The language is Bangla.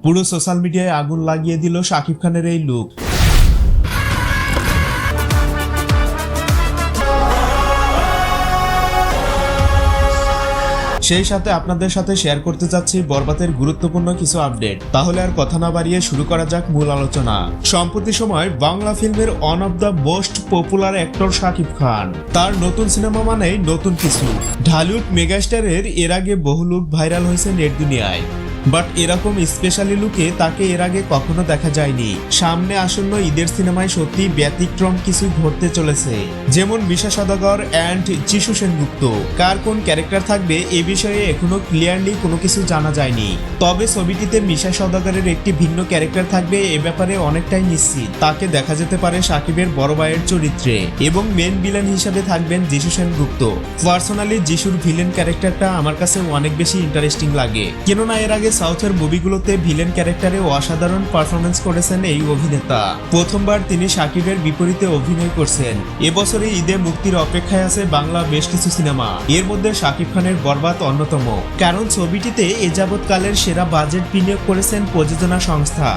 পুরো সোশ্যাল মিডিয়ায় আগুন লাগিয়ে দিল শাকিব খানের এই লুক। সেই সাথে আপনাদের সাথে শেয়ার করতে যাচ্ছি বরবাদের গুরুত্বপূর্ণ কিছু আপডেট। তাহলে আর কথা না বাড়িয়ে শুরু করা যাক মূল আলোচনা। সম্প্রতি সময় বাংলা ফিল্মের one of the most popular actor Shakib Khan. তার নতুন সিনেমা মানেই নতুন কিছু। ঢালিউড মেগাস্টারের এর আগে বহু লুক ভাইরাল হয়েছে নেট দুনিয়ায়, বাট এরকম স্পেশালি লুকে তাকে এর আগে কখনো দেখা যায়নি। সামনে আসন্ন ঈদের সিনেমায় সত্যি ব্যতিক্রম কিছু ঘটতে চলেছে, যেমন মিশা সওদাগর অ্যান্ড যিশু সেনগুপ্ত। কার কোন ক্যারেক্টার থাকবে এ বিষয়ে এখনো ক্লিয়ারলি কোনো কিছু জানা যায়নি। তবে ছবিটিতে মিশা সওদাগরের একটি ভিন্ন ক্যারেক্টার থাকবে এ ব্যাপারে অনেকটাই নিশ্চিত। তাকে দেখা যেতে পারে শাকিবের বড় ভাইয়ের চরিত্রে এবং মেন ভিলেন হিসেবে থাকবেন যিশু সেনগুপ্ত। পার্সোনালি যিশুর ভিলেন ক্যারেক্টারটা আমার কাছে অনেক বেশি ইন্টারেস্টিং লাগে, কেননা এর আগে সাউথের মুভিগুলোতে ভিলেন ক্যারেক্টারে অসাধারণ পারফরমেন্স করেছেন এই অভিনেতা। প্রথমবার তিনি শাকিবের বিপরীতে অভিনয় করছেন। এবছরে ঈদে মুক্তির অপেক্ষায় আছে বাংলা বেশ কিছু সিনেমা, এর মধ্যে শাকিব খানের বরবাদ অন্যতম। কারণ ছবিটিতে এ যাবৎকালের সেরা বাজেট বিনিয়োগ করেছেন প্রযোজনা সংস্থা।